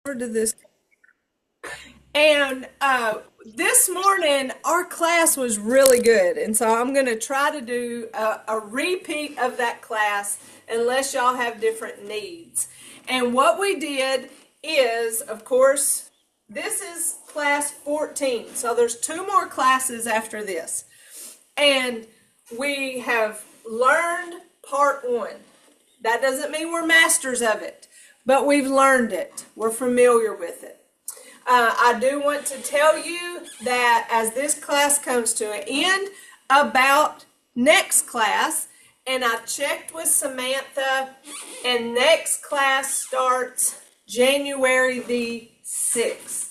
To this. And this morning, our class was really good. And so I'm going to try to do a repeat of that class unless y'all have different needs. And what we did is, of course, this is class 14. So there's two more classes after this. And we have learned part one. That doesn't mean we're masters of it, but we've learned it. We're familiar with it. I do want to tell you that as this class comes to an end, about next class, and I checked with Samantha, and next class starts January the 6th.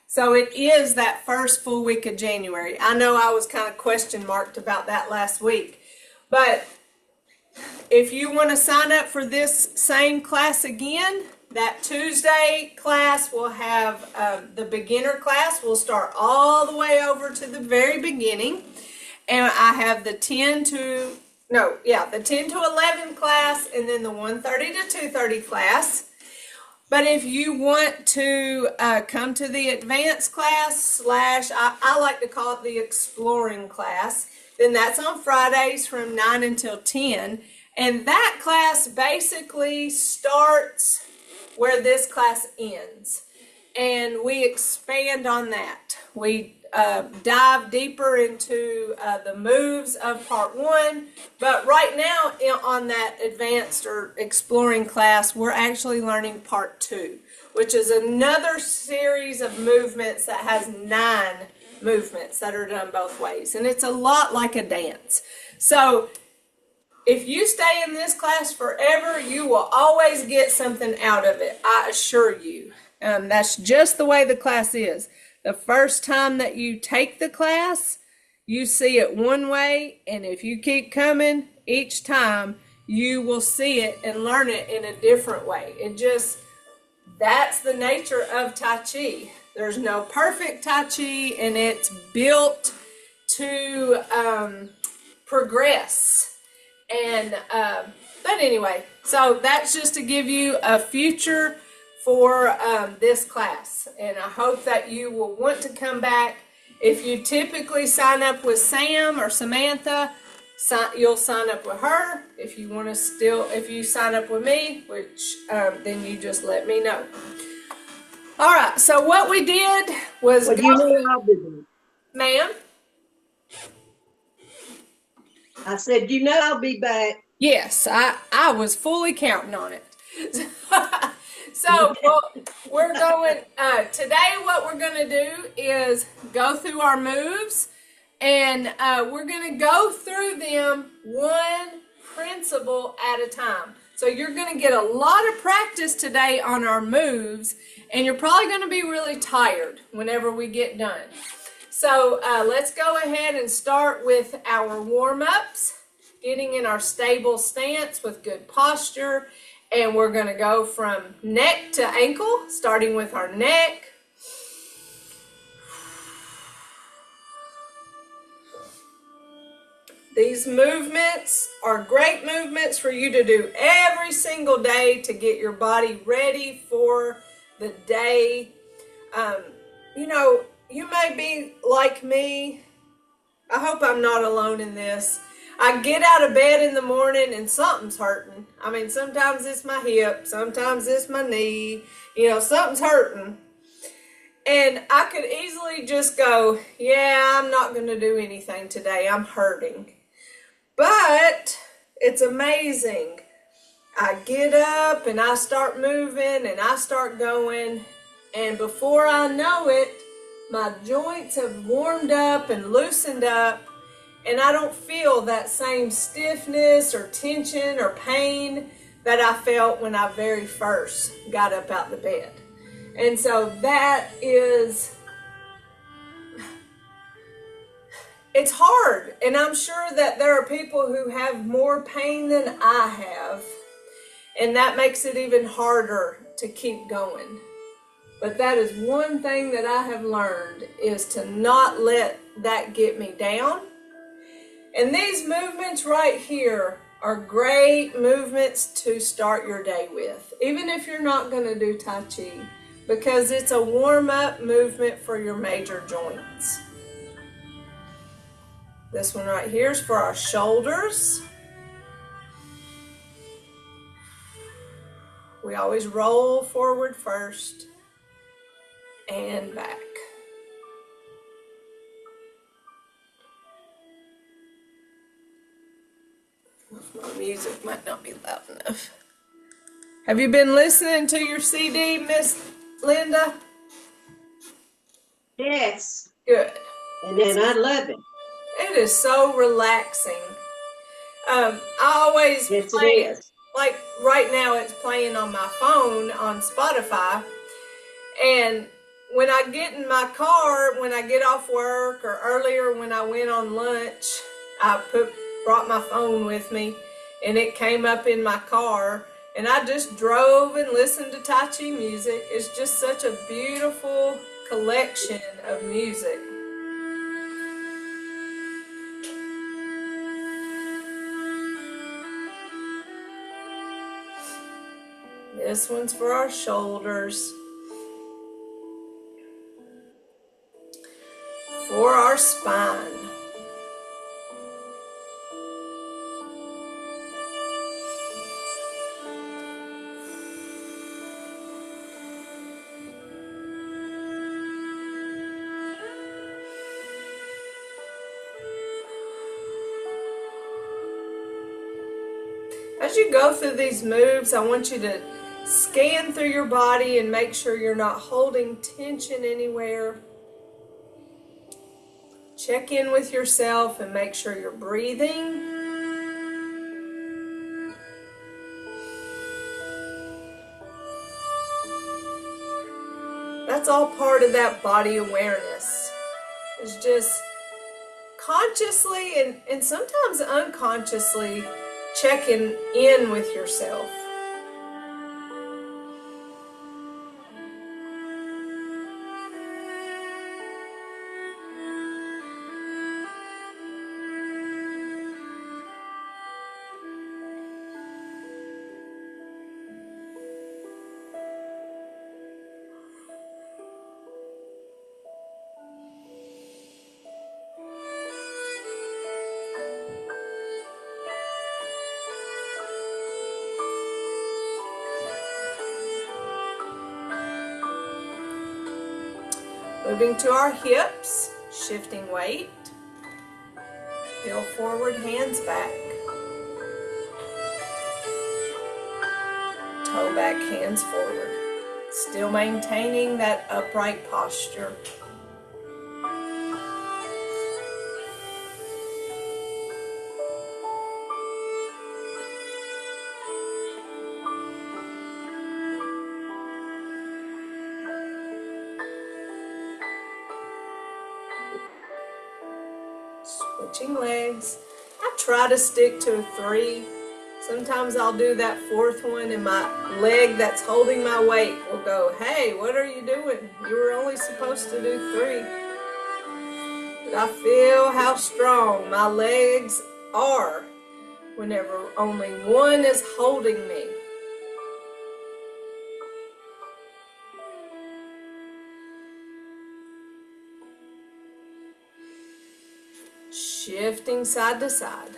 So it is that first full week of January. I know I was kind of question marked about that last week, but if you want to sign up for this same class again, that Tuesday class will have the beginner class. We'll start all the way over to the very beginning. And I have the 10 to 11 class and then the 1:30 to 2:30 class. But if you want to come to the advanced class / I like to call it the exploring class, then that's on Fridays from 9 until 10. And that class basically starts where this class ends. And we expand on that. We dive deeper into the moves of part one. But right now on that advanced or exploring class, we're actually learning part two, which is another series of movements that has 9 movements that are done both ways. And it's a lot like a dance. So if you stay in this class forever, you will always get something out of it, I assure you. That's just the way the class is. The first time that you take the class, you see it one way, and if you keep coming each time, you will see it and learn it in a different way. That's the nature of Tai Chi. There's no perfect Tai Chi, and it's built to progress. But anyway, so that's just to give you a future for this class. And I hope that you will want to come back. If you typically sign up with Sam or Samantha, you'll sign up with her. If you sign up with me, then you just let me know. All right, so what we did was I'll be back. Ma'am? I said, I'll be back. Yes, I was fully counting on it. So we're going, today what we're going to do is go through our moves, and we're going to go through them one principle at a time. So you're going to get a lot of practice today on our moves, and you're probably going to be really tired whenever we get done. So let's go ahead and start with our warm-ups, getting in our stable stance with good posture. And we're going to go from neck to ankle, starting with our neck. These movements are great movements for you to do every single day to get your body ready for the day. You may be like me. I hope I'm not alone in this. I get out of bed in the morning and something's hurting. I mean, sometimes it's my hip, sometimes it's my knee, something's hurting. And I could easily just go, yeah, I'm not going to do anything today. I'm hurting. But it's amazing. I get up and I start moving and I start going. And before I know it, my joints have warmed up and loosened up, and I don't feel that same stiffness or tension or pain that I felt when I very first got up out the bed. And so it's hard, and I'm sure that there are people who have more pain than I have, and that makes it even harder to keep going. But that is one thing that I have learned, is to not let that get me down. And these movements right here are great movements to start your day with, even if you're not going to do Tai Chi, because it's a warm-up movement for your major joints. This one right here is for our shoulders. We always roll forward first and back. My music might not be loud enough. Have you been listening to your CD, Miss Linda? Yes. Good. And then I love it. It is so relaxing. I always Yes, it play, is. like right now it's playing on my phone on Spotify. And when I get in my car, when I get off work or earlier when I went on lunch, I brought my phone with me and it came up in my car and I just drove and listened to Tai Chi music. It's just such a beautiful collection of music. This one's for our shoulders. For our spine. As you go through these moves, I want you to scan through your body and make sure you're not holding tension anywhere. Check in with yourself and make sure you're breathing. That's all part of that body awareness. It's just consciously and sometimes unconsciously checking in with yourself. Moving to our hips, shifting weight. Heel forward, hands back. Toe back, hands forward. Still maintaining that upright posture. Switching legs. I try to stick to 3. Sometimes I'll do that 4th one and my leg that's holding my weight will go, hey, what are you doing? You were only supposed to do 3. But I feel how strong my legs are whenever only one is holding me. Shifting side to side.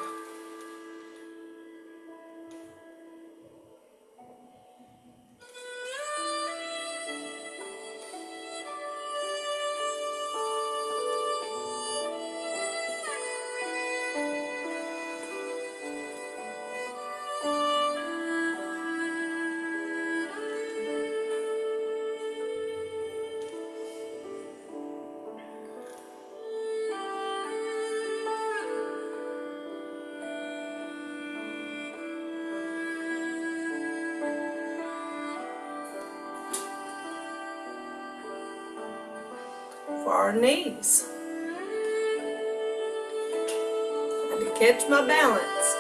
For our knees. I had to catch my balance.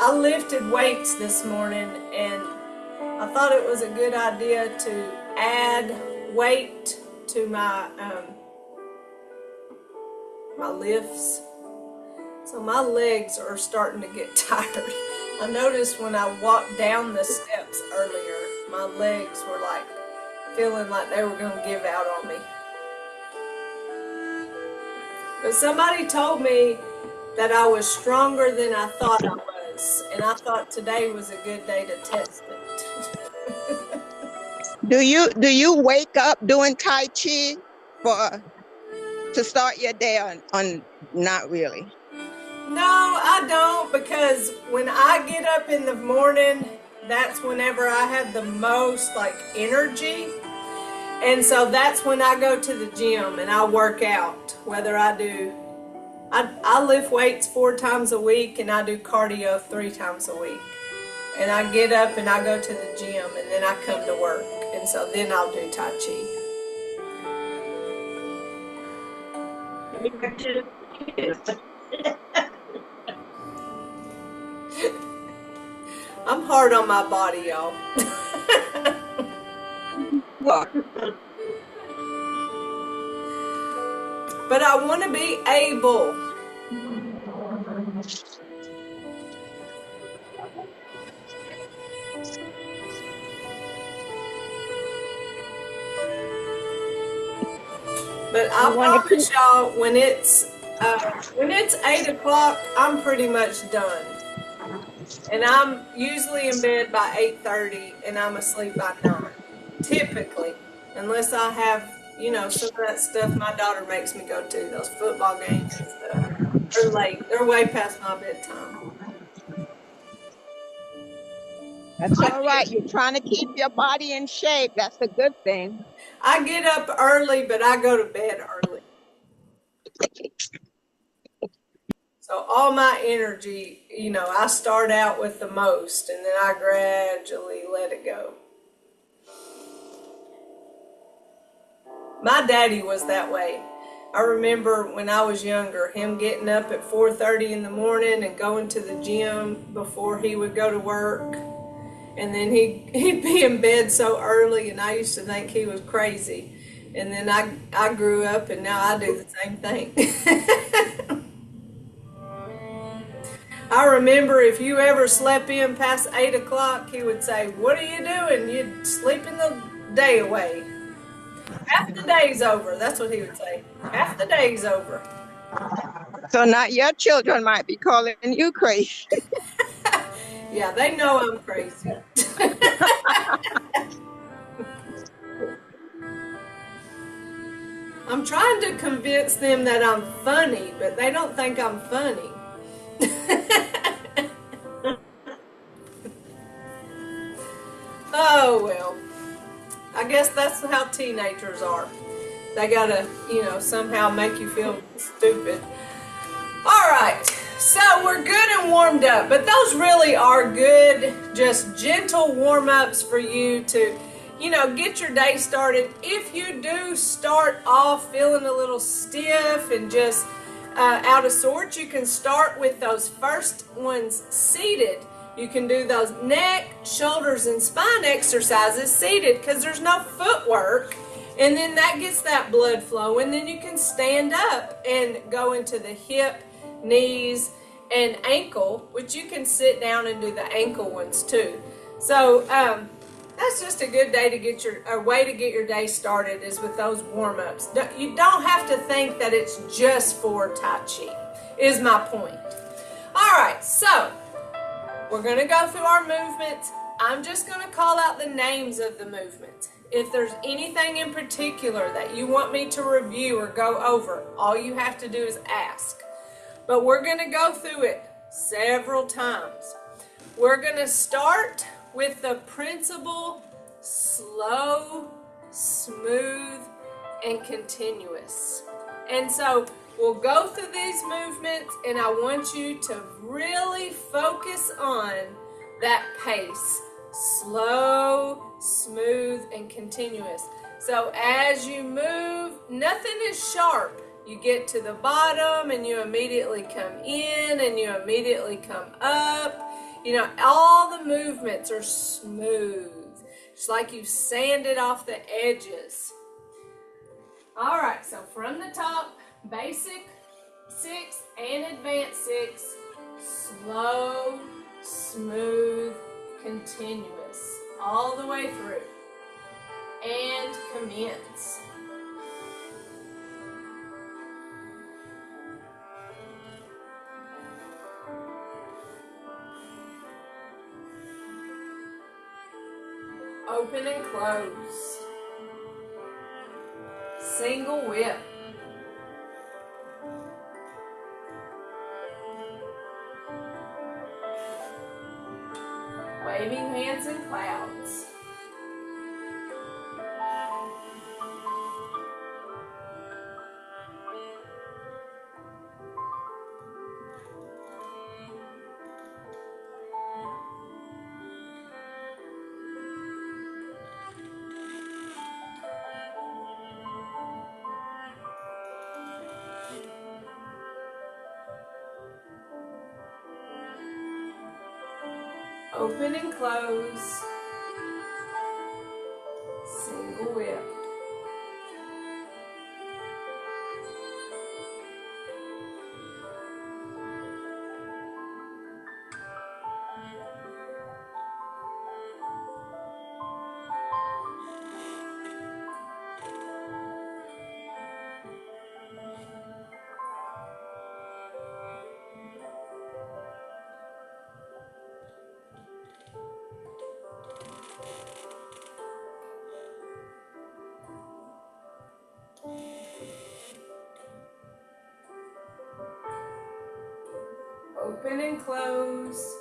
I lifted weights this morning and I thought it was a good idea to add weight to my my lifts So my legs are starting to get tired. I noticed when I walked down the steps earlier, my legs were like feeling like they were going to give out on me. But somebody told me that I was stronger than I thought I was, and I thought today was a good day to test it. Do you wake up doing Tai Chi for to start your day on not really? No, I don't, because when I get up in the morning, that's whenever I have the most like energy. And so that's when I go to the gym and I work out. Whether I lift weights 4 times a week and I do cardio 3 times a week. And I get up and I go to the gym and then I come to work. And so then I'll do Tai Chi. I'm hard on my body, y'all. What? But I want to be able. But I You want to keep? promise y'all, when it's 8 o'clock, I'm pretty much done. And I'm usually in bed by 8:30 and I'm asleep by 9. Typically. Unless I have, some of that stuff my daughter makes me go to, those football games and stuff. They're late. They're way past my bedtime. That's all right. You're trying to keep your body in shape. That's a good thing. I get up early, but I go to bed early. So all my energy, I start out with the most and then I gradually let it go. My daddy was that way. I remember when I was younger, him getting up at 4:30 in the morning and going to the gym before he would go to work. And then he'd be in bed so early, and I used to think he was crazy. And then I grew up, and now I do the same thing. I remember if you ever slept in past 8 o'clock, he would say, "What are you doing? You're sleeping the day away. Half the day's over." That's what he would say. Half the day's over. So now your children might be calling you crazy. Yeah, they know I'm crazy. I'm trying to convince them that I'm funny, but they don't think I'm funny. Oh, well. I guess that's how teenagers are. They gotta, somehow make you feel stupid. All right, so we're good and warmed up, but those really are good, just gentle warm-ups for you to, get your day started. If you do start off feeling a little stiff and just out of sorts, you can start with those first ones seated. You can do those neck, shoulders, and spine exercises seated because there's no footwork. And then that gets that blood flow. And then you can stand up and go into the hip, knees, and ankle, which you can sit down and do the ankle ones too. So that's just a good day to way to get your day started is with those warm-ups. You don't have to think that it's just for Tai Chi, is my point. All right, so we're going to go through our movements. I'm just going to call out the names of the movements. If there's anything in particular that you want me to review or go over, all you have to do is ask. But we're going to go through it several times. We're going to start with the principle slow, smooth, and continuous. And so we'll go through these movements, and I want you to really focus on that pace. Slow, smooth, and continuous. So as you move, nothing is sharp. You get to the bottom, and you immediately come in, and you immediately come up. All the movements are smooth. It's like you've sanded off the edges. All right, so from the top, basic 6 and advanced 6, slow, smooth, continuous, all the way through. And commence. Open and close. Single whip. Waving hands in clouds. Open and close. Single whip. Open and close.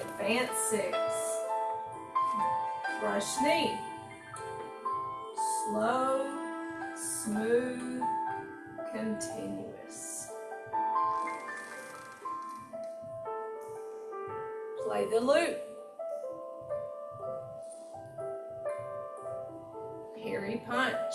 Advanced 6. Brush knee. Slow, smooth, continuous. Play the loop. Parry punch.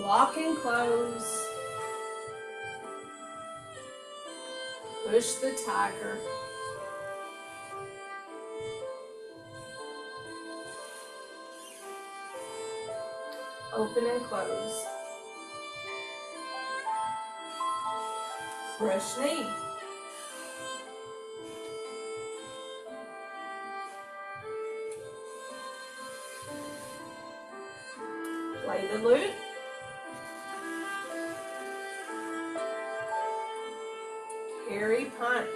Lock and close. Push the tiger. Open and close. Brush knee. Play the loop. Parry punch.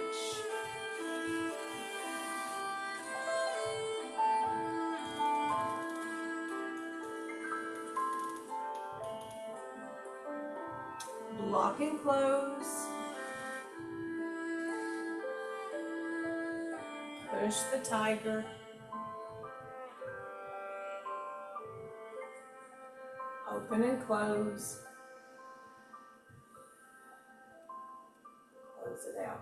Lock and close. Push the tiger. Open and close. Close it out.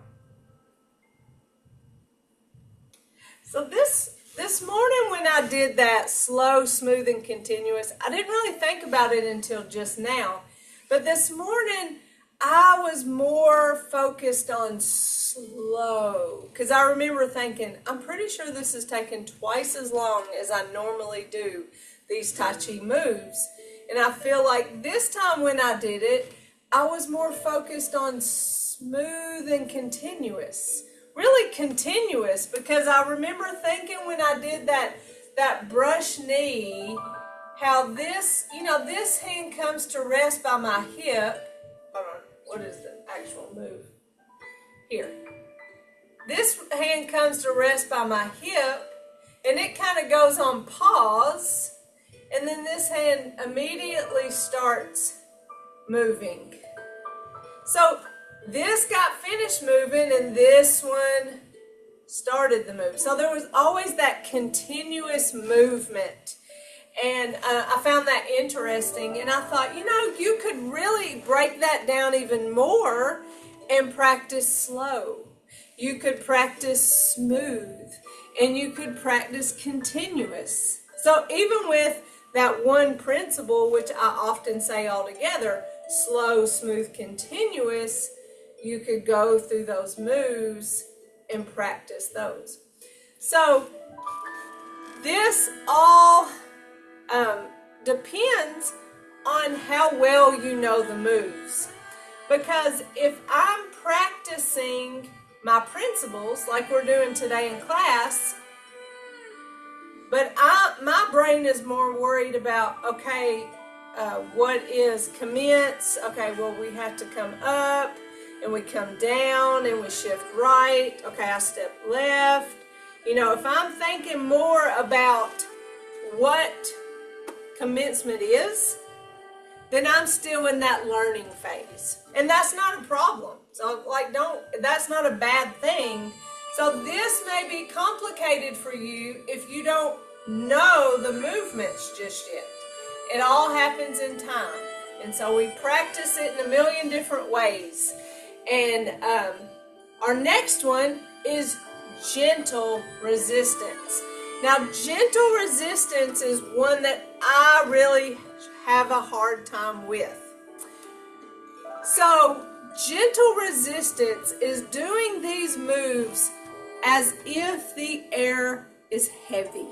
So this morning when I did that slow, smooth, and continuous, I didn't really think about it until just now. But this morning, I was more focused on slow because I remember thinking, I'm pretty sure this is taking twice as long as I normally do these Tai Chi moves. And I feel like this time when I did it, I was more focused on smooth and continuous. Really continuous, because I remember thinking when I did that brush knee, how this, this hand comes to rest by my hip. Hold on, what is the actual move? Here. This hand comes to rest by my hip, and it kind of goes on pause, and then this hand immediately starts moving. So this got finished moving, and this one started the move. So there was always that continuous movement. And I found that interesting, and I thought, you could really break that down even more and practice slow. You could practice smooth, and you could practice continuous. So even with that one principle, which I often say all together, slow, smooth, continuous, you could go through those moves and practice those. So this all depends on how well you know the moves. Because if I'm practicing my principles like we're doing today in class, but my brain is more worried about, okay, what is commence? Okay, well, we have to come up and we come down and we shift right. Okay, I step left. You know, if I'm thinking more about what commencement is, then I'm still in that learning phase. And that's not a problem. So, that's not a bad thing. So this may be complicated for you if you don't know the movements just yet. It all happens in time. And so we practice it in a million different ways. And our next one is gentle resistance. Now, gentle resistance is one that I really have a hard time with. So, gentle resistance is doing these moves as if the air is heavy.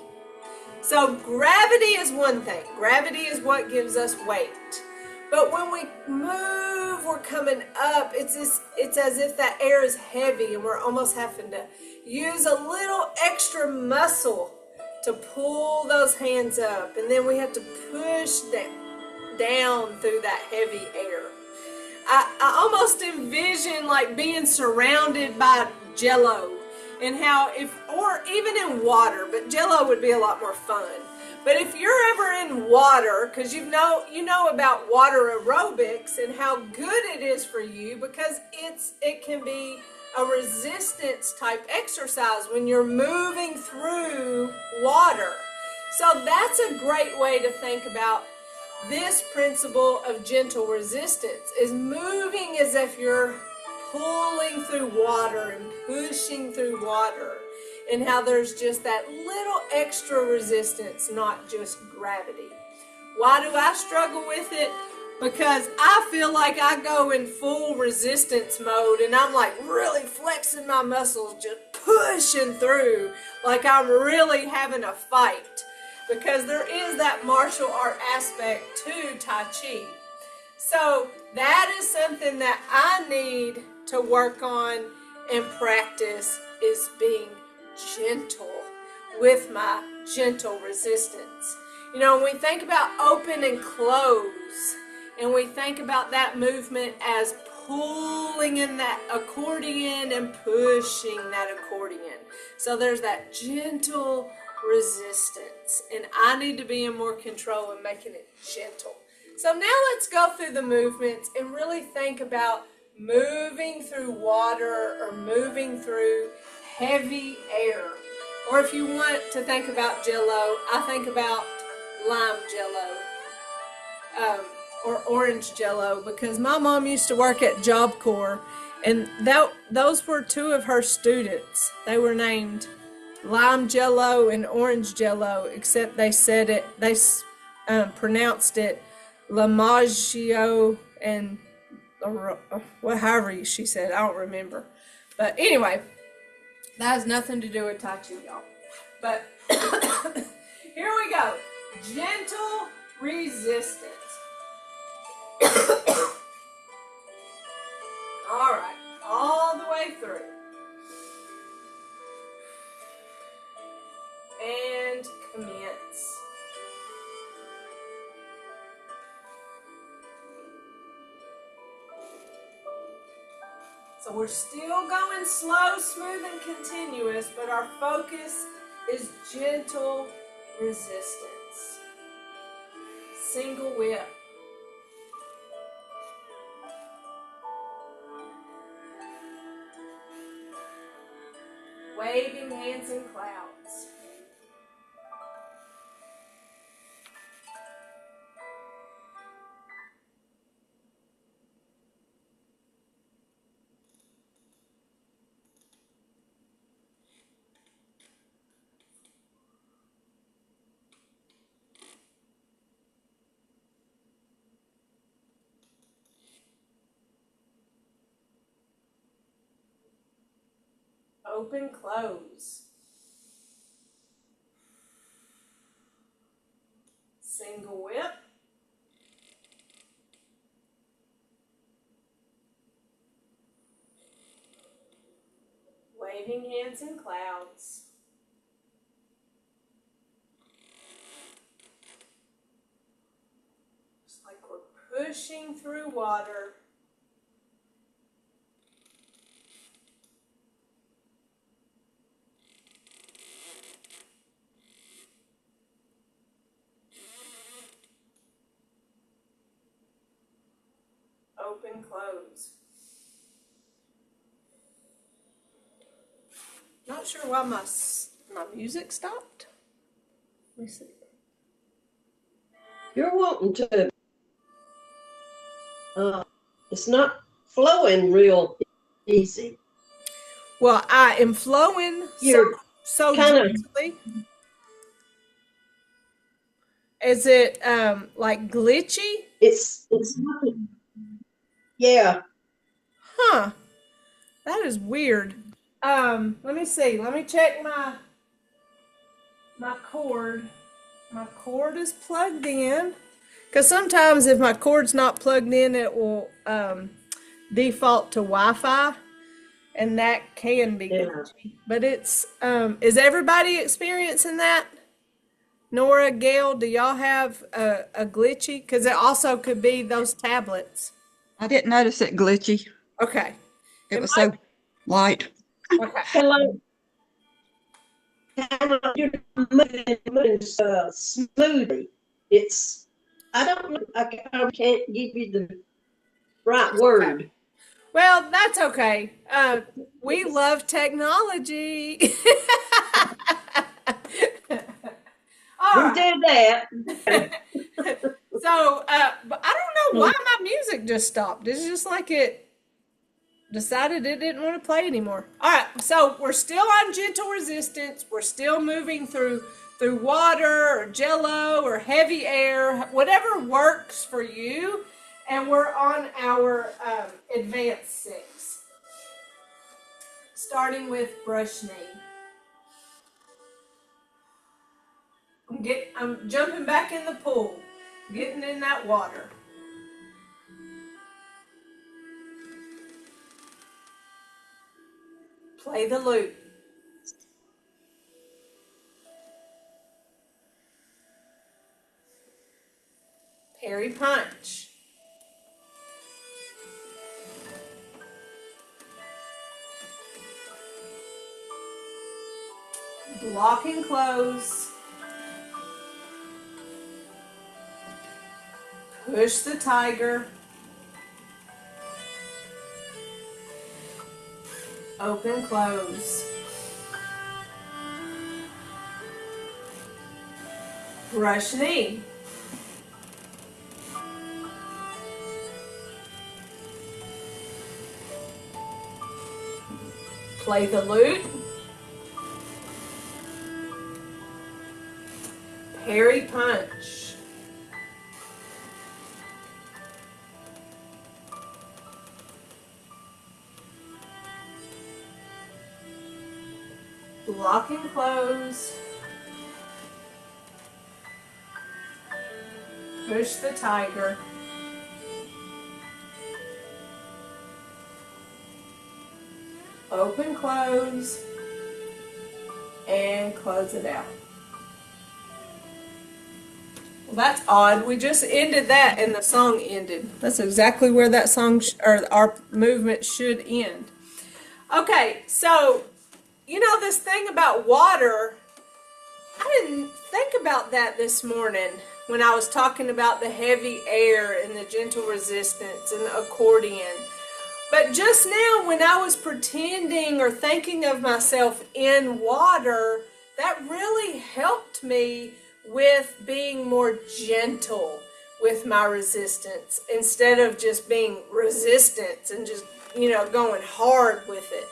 So, gravity is one thing. Gravity is what gives us weight. But when we move, we're coming up, it's as if that air is heavy and we're almost having to use a little extra muscle to pull those hands up. And then we have to push down through that heavy air. I almost envision like being surrounded by Jell-O, and how or even in water, but Jell-O would be a lot more fun. But if you're ever in water, because you know about water aerobics and how good it is for you, because it can be a resistance type exercise when you're moving through water. So that's a great way to think about this principle of gentle resistance, is moving as if you're pulling through water and pushing through water, and how there's just that little extra resistance, not just gravity. Why do I struggle with it? Because I feel like I go in full resistance mode and I'm like really flexing my muscles, just pushing through like I'm really having a fight. Because there is that martial art aspect to Tai Chi. So that is something that I need to work on and practice, is being gentle with my gentle resistance. You know, when we think about open and close, and we think about that movement as pulling in that accordion and pushing that accordion. So there's that gentle resistance, and I need to be in more control and making it gentle. So now let's go through the movements and really think about moving through water or moving through heavy air. Or if you want to think about Jell-O, I think about lime Jell-O or orange Jell-O, because my mom used to work at Job Corps, and those were two of her students. They were named lime Jell-O and orange Jell-O, except they pronounced it Lamaggio and however she said, I don't remember. But anyway, that has nothing to do with Tai Chi, y'all. But here we go. Gentle resistance. All right, all the way through. And commence. So we're still going slow, smooth, and continuous, but our focus is gentle resistance. Single whip. Waving hands in clouds. Open, close. Single whip. Waving hands in clouds. Just like we're pushing through water. Open, close. Not sure why my music stopped. Let me see. You're wanting to, it's not flowing real easy. Well, I am flowing You're so kinda- gently. Is it like glitchy? It's yeah. Huh. That is weird. Let me see. Let me check my cord. My cord is plugged in. Because sometimes if my cord's not plugged in, it will default to Wi-Fi. And that can be glitchy. But it's, is everybody experiencing that? Nora, Gail, do y'all have a glitchy? Because it also could be those tablets. I didn't notice it glitchy. Okay. It was so light. Okay. Hello. You're moving smoothly. It's, I don't know, I can't give you the right word. Well, that's okay. We love technology. All We right. do that. So, but I don't know why my music just stopped. It's just like it decided it didn't want to play anymore. All right. So we're still on gentle resistance. We're still moving through water or jello or heavy air, whatever works for you. And we're on our advanced 6. Starting with brush knee. I'm jumping back in the pool, getting in that water. Play the loop. Parry punch. Block and close. Push the tiger. Open, close. Brush knee. Play the lute. Parry punch. Block and close. Push the tiger. Open, close, and close it out. Well, that's odd. We just ended that and the song ended. That's exactly where that song or our movement should end. Okay, so you know this thing about water, I didn't think about that this morning when I was talking about the heavy air and the gentle resistance and the accordion. But just now when I was pretending or thinking of myself in water, that really helped me with being more gentle with my resistance instead of just being resistant and just, going hard with it.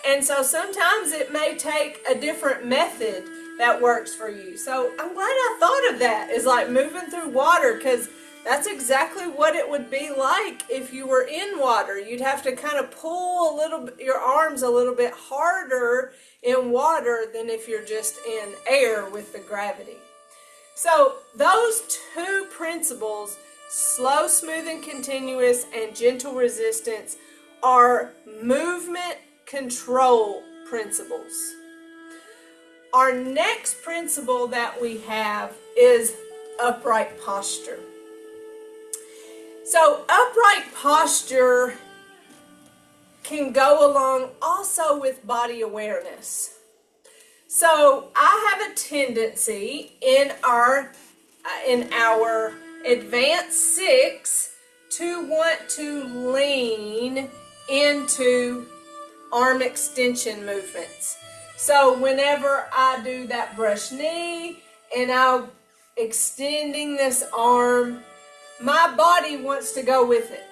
And so sometimes it may take a different method that works for you. So I'm glad I thought of that, is like moving through water, because That's exactly what it would be like if you were in water. You'd have to kind of pull a little bit, your arms a little bit harder in water than if you're just in air with the gravity. So those two principles, slow, smooth, and continuous, and gentle resistance, are movement control principles. Our next principle that we have is upright posture. So upright posture can go along also with body awareness. So I have a tendency in our advanced 6 to want to lean into arm extension movements. So whenever I do that brush knee and I'm extending this arm, my body wants to go with it.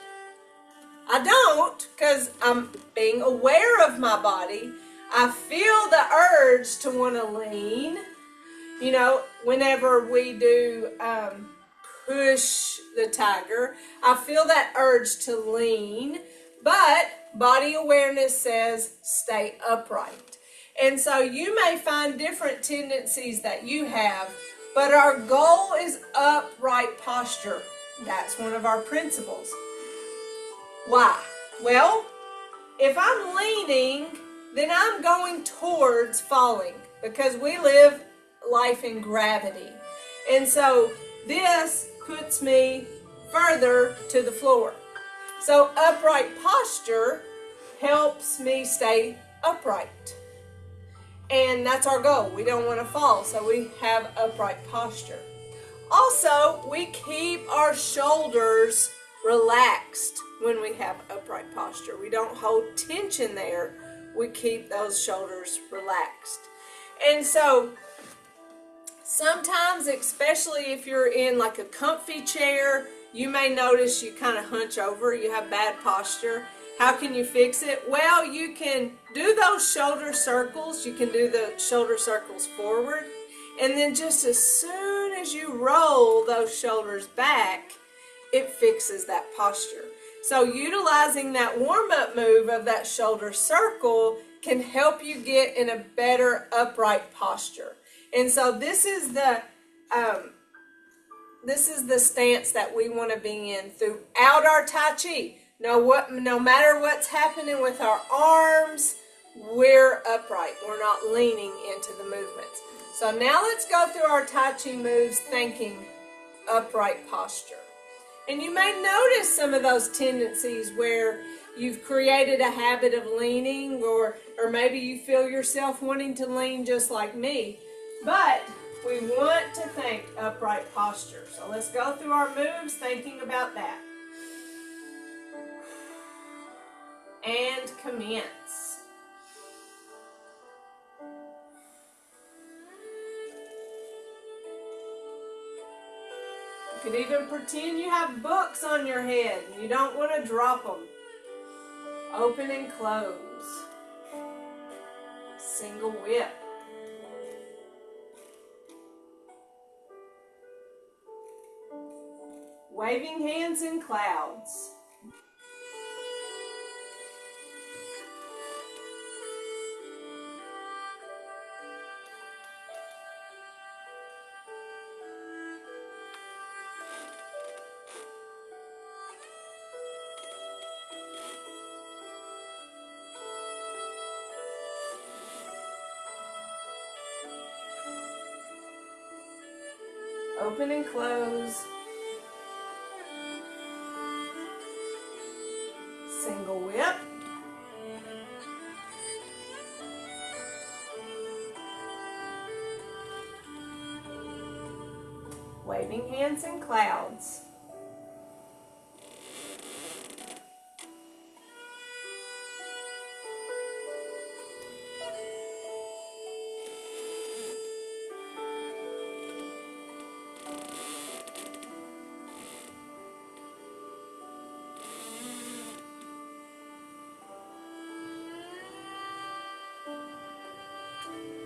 I don't, because I'm being aware of my body. I feel the urge to want to lean. You know, whenever we do push the tiger, I feel that urge to lean, but body awareness says stay upright. And so you may find different tendencies that you have, but our goal is upright posture. That's one of our principles. Why? Well, if I'm leaning, then I'm going towards falling because we live life in gravity. And so this puts me further to the floor. So upright posture helps me stay upright. And that's our goal. We don't want to fall, so we have upright posture. Also, we keep our shoulders relaxed when we have upright posture. We don't hold tension there. We keep those shoulders relaxed. And so sometimes, especially if you're in like a comfy chair, you may notice you kind of hunch over. You have bad posture. How can you fix it? Well, you can do those shoulder circles. You can do the shoulder circles forward. And then just as soon as you roll those shoulders back, it fixes that posture. So utilizing that warm-up move of that shoulder circle can help you get in a better upright posture. And so this is the stance that we want to be in throughout our Tai Chi. No matter what's happening with our arms, we're upright. We're not leaning into the movements. So now let's go through our Tai Chi moves thinking upright posture. And you may notice some of those tendencies where you've created a habit of leaning, or maybe you feel yourself wanting to lean just like me. But we want to think upright posture. So let's go through our moves thinking about that. And commence. You could even pretend you have books on your head and you don't want to drop them. Open and close. Single whip. Waving hands in clouds. Open and close. Single whip. Waving hands in clouds.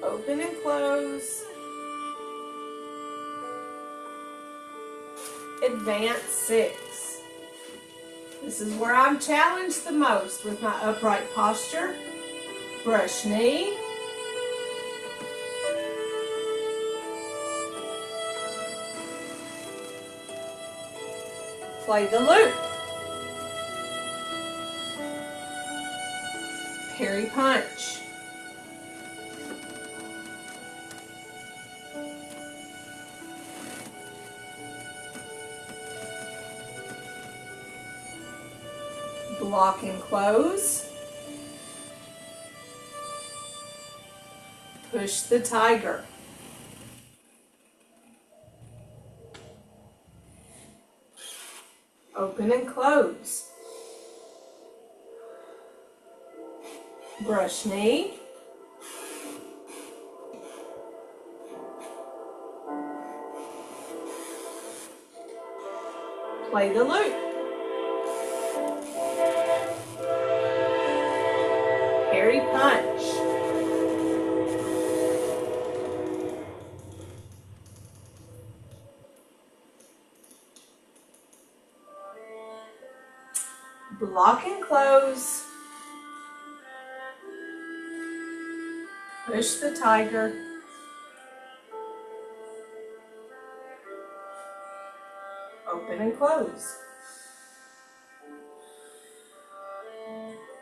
Open and close. advanced 6. This is where I'm challenged the most with my upright posture. Brush knee. Play the loop. Parry punch. Block and close. Push the tiger. Open and close. Brush knee. Play the loop. Parry punch. Block and close. Push the tiger. Open and close.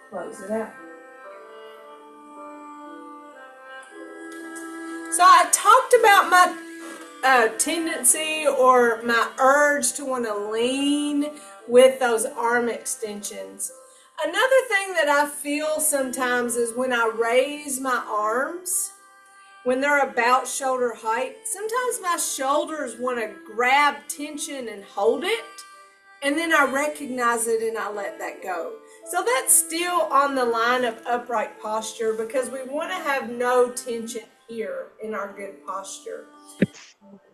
Close it out. So I talked about my tendency or my urge to want to lean with those arm extensions. Another thing that I feel sometimes is when I raise my arms, when they're about shoulder height, sometimes my shoulders want to grab tension and hold it, and then I recognize it and I let that go. So that's still on the line of upright posture because we want to have no tension here in our good posture.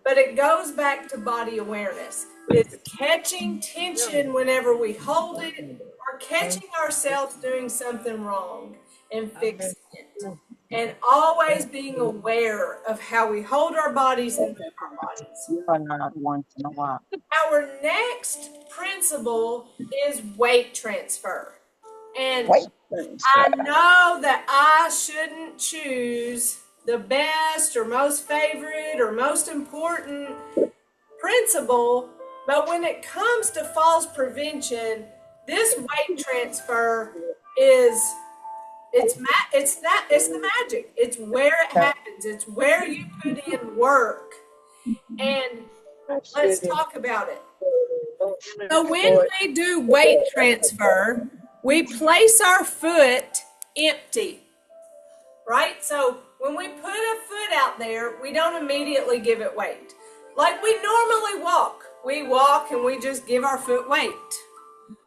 But it goes back to body awareness. It's catching tension whenever we hold it or catching ourselves doing something wrong and fixing it. And always being aware of how we hold our bodies and move our bodies. Once in a while. Our next principle is weight transfer. And I know that I shouldn't choose the best or most favorite or most important principle, but when it comes to falls prevention, this weight transfer is it's the magic. It's where it happens. It's where you put in work. And let's talk about it. So when we do weight transfer, we place our foot empty, right? So when we put a foot out there, we don't immediately give it weight. Like we normally walk. We walk and we just give our foot weight.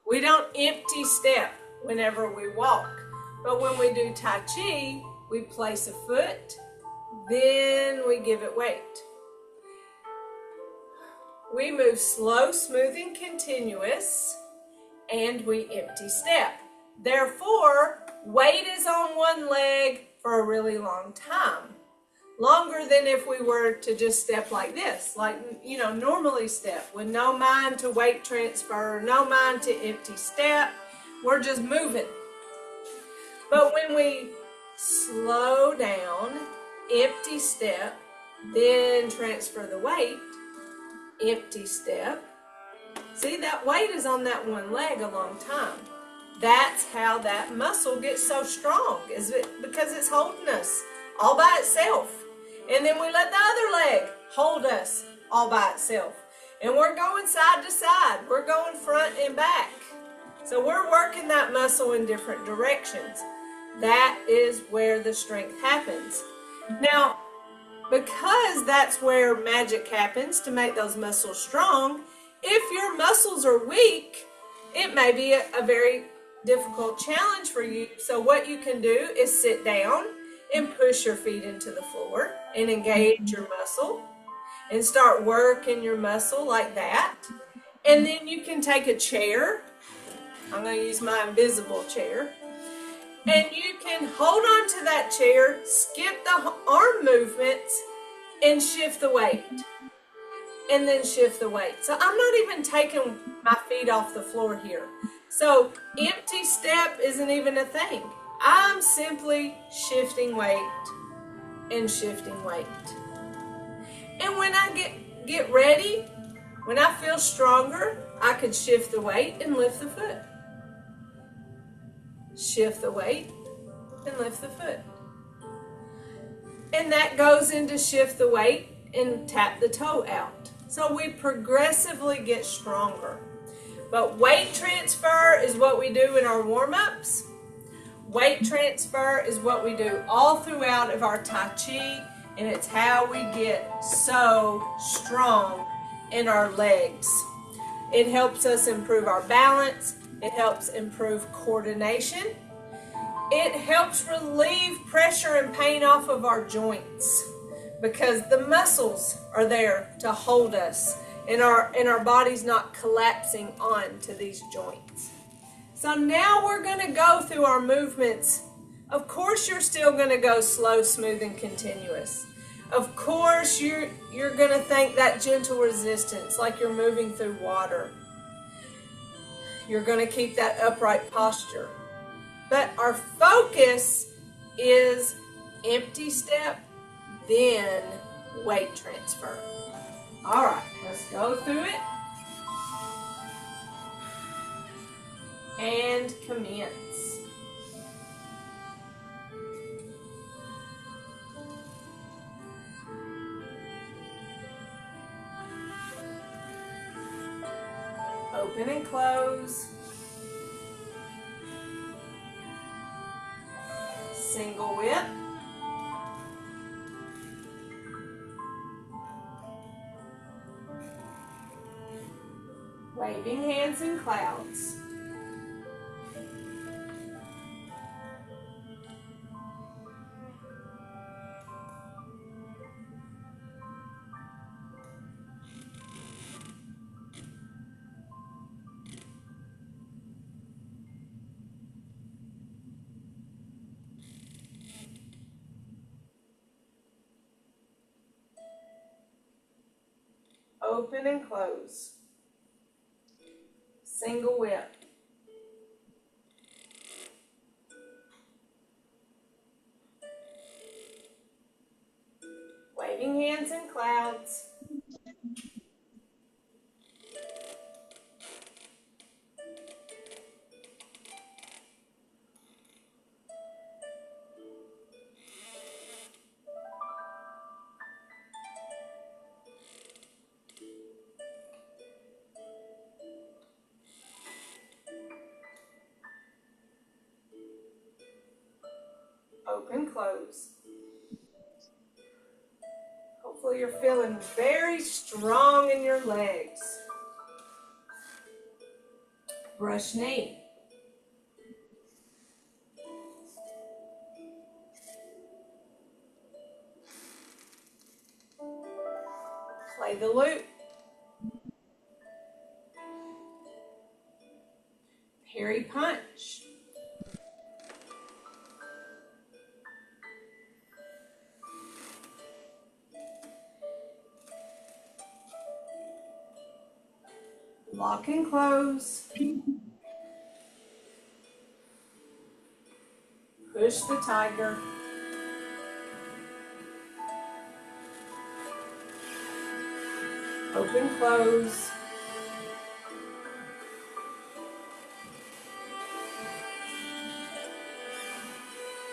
We don't empty step whenever we walk. But when we do Tai Chi, we place a foot, then we give it weight. We move slow, smooth, and continuous, and we empty step. Therefore, weight is on one leg for a really long time. Longer than if we were to just step like this, like, normally step with no mind to weight transfer, no mind to empty step. We're just moving. But when we slow down, empty step, then transfer the weight, empty step. See, that weight is on that one leg a long time. That's how that muscle gets so strong, because it's holding us all by itself. And then we let the other leg hold us all by itself. And we're going side to side. We're going front and back. So we're working that muscle in different directions. That is where the strength happens. Now, because that's where magic happens to make those muscles strong, if your muscles are weak, it may be a very difficult challenge for you. So what you can do is sit down and push your feet into the floor and engage your muscle and start working your muscle like that. And then you can take a chair. I'm going to use my invisible chair. And you can hold on to that chair, skip the arm movements, and shift the weight. and then shift the weight. So I'm not even taking my feet off the floor here. So empty step isn't even a thing. I'm simply shifting weight and shifting weight. And when I get ready, when I feel stronger, I could shift the weight and lift the foot. Shift the weight and lift the foot. And that goes into shift the weight and tap the toe out. So we progressively get stronger. But weight transfer is what we do in our warm-ups. Weight transfer is what we do all throughout of our Tai Chi, and it's how we get so strong in our legs. It helps us improve our balance. It helps improve coordination. It helps relieve pressure and pain off of our joints because the muscles are there to hold us and our body's not collapsing onto these joints. So now we're going to go through our movements. Of course, you're still going to go slow, smooth, and continuous. Of course, you're going to think that gentle resistance like you're moving through water. You're going to keep that upright posture. But our focus is empty step, then weight transfer. All right, let's go through it. And commence. Open and close. Single whip. Waving hands in clouds. Open and close. Single whip. Waving hands in clouds. Open, close. Hopefully you're feeling very strong in your legs. Brush knee. Play the loop. Parry punch. Lock and close. Push the tiger. Open, close.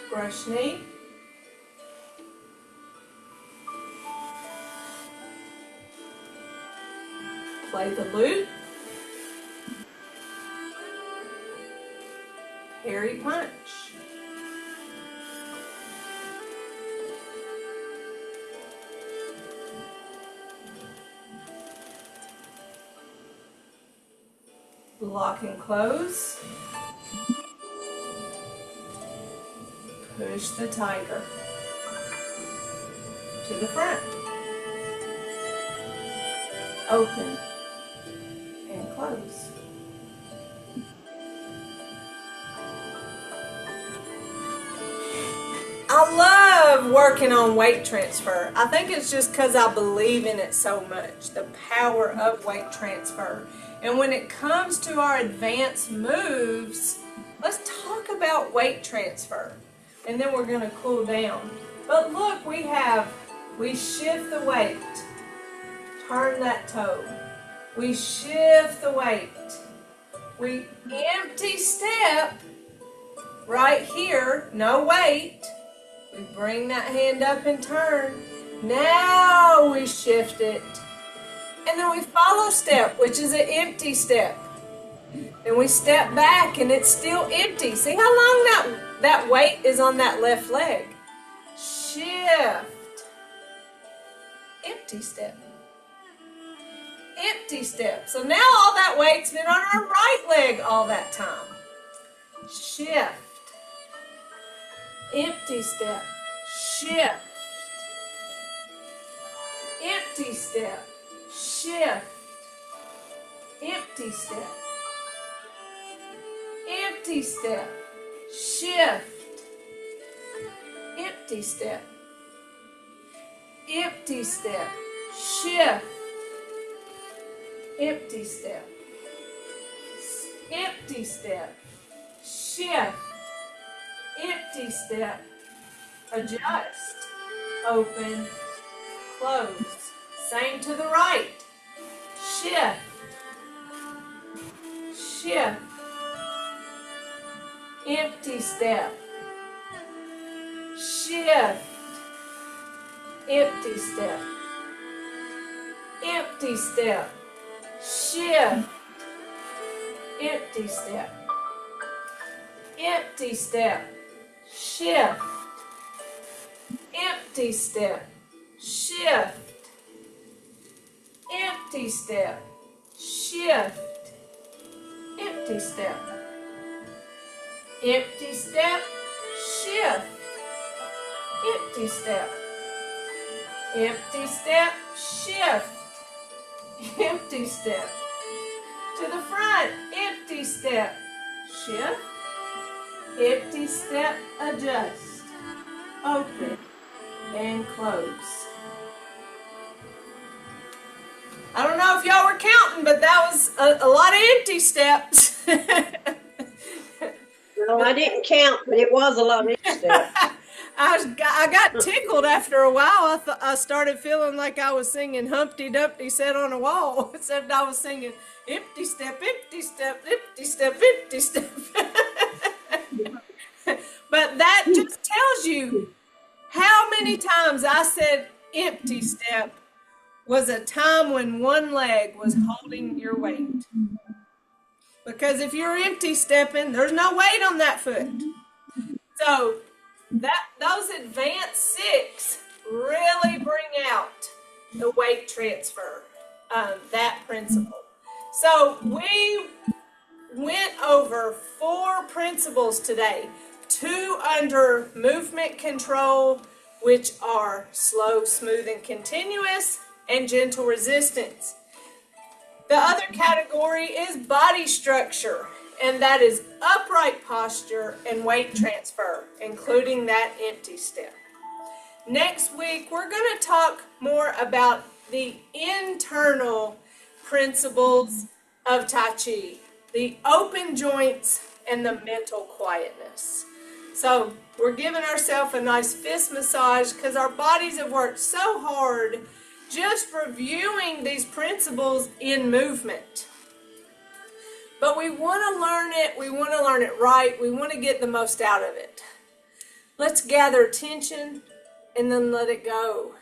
Brush knee. Play the loop. Parry punch. Lock and close. Push the tiger to the front. Open and close. I love working on weight transfer. I think it's just because I believe in it so much, the power of weight transfer. And when it comes to our advanced moves, let's talk about weight transfer. And then we're going to cool down. But look, we shift the weight. Turn that toe. We shift the weight. We empty step right here, no weight. We bring that hand up and turn. Now we shift it. And then we follow step, which is an empty step. And we step back and it's still empty. See how long that weight is on that left leg. Shift. Empty step. Empty step. So now all that weight's been on our right leg all that time. Shift. Empty step. Shift. Empty step. Shift. Empty step. Empty step. Shift. Empty step. Empty step. Shift. Empty step. Empty step. Shift. Empty step. Adjust. Open. Close. Same to the right. Shift. Shift. Empty step. Shift. Empty step. Empty step. Shift. Empty step. Empty step. Shift. Empty step. Shift. Empty step. Shift. Empty step. Empty step. Shift. Empty step. Empty step. Shift. Empty step. To the front. Empty step. Shift. Empty step. Adjust. Open. And close. I don't know if y'all were counting, but that was a lot of empty steps. No, I didn't count, but it was a lot of steps. I got tickled after a while. I started feeling like I was singing Humpty Dumpty sat on a wall, except I was singing empty step, empty step, empty step, empty step. But that just tells you how many times I said empty step was a time when one leg was holding your weight. Because if you're empty stepping, there's no weight on that foot. So those advanced six really bring out the weight transfer, that principle. So we went over 4 principles today. 2 under movement control, which are slow, smooth, and continuous, and gentle resistance. The other category is body structure, and that is upright posture and weight transfer, including that empty step. Next week, we're going to talk more about the internal principles of Tai Chi, the open joints and the mental quietness. So we're giving ourselves a nice fist massage because our bodies have worked so hard just reviewing these principles in movement. But we want to learn it. We want to learn it right. We want to get the most out of it. Let's gather tension and then let it go.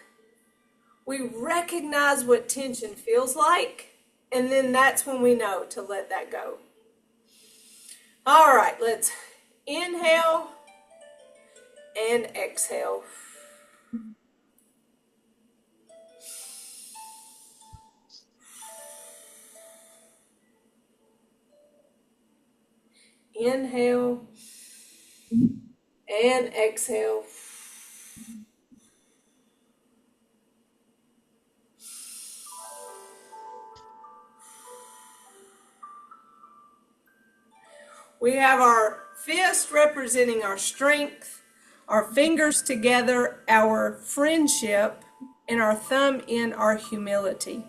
We recognize what tension feels like, and then that's when we know to let that go. All right, let's inhale and exhale. Inhale and exhale. We have our fist representing our strength, our fingers together, our friendship, and our thumb in our humility.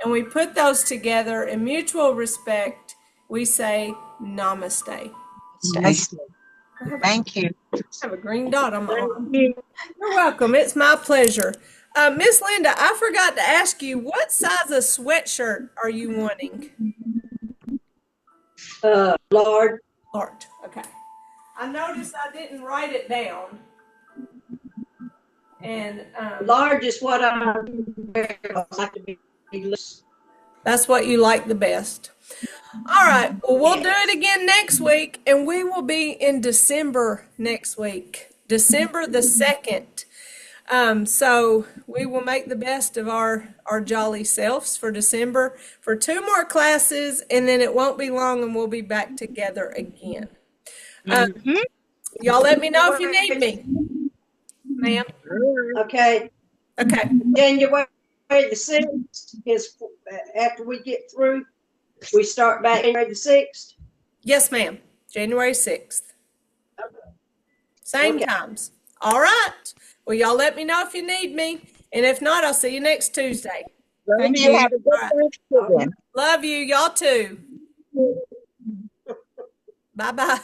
And we put those together in mutual respect. We say namaste. Stay. Thank you. I have a green dot on my Thank arm. you. You're welcome. It's my pleasure. Miss Linda, I forgot to ask you, what size of sweatshirt are you wanting? Lord, Large. Okay. I noticed I didn't write it down. And large is what I like to be loose. that's what you like the best. All right. Well, we'll do it again next week, and we will be in December next week, December the 2nd. So we will make the best of our jolly selves for December for 2 more classes, and then it won't be long, and we'll be back together again. Y'all let me know if you need me, ma'am. Okay, Okay. January the 6th is after we get through. We start back January the 6th. Yes, ma'am. January 6th. Same times. All right. Well, y'all let me know if you need me. And if not, I'll see you next Tuesday. Thank you. Have a good Thanksgiving. Love you. Y'all too. Bye-bye.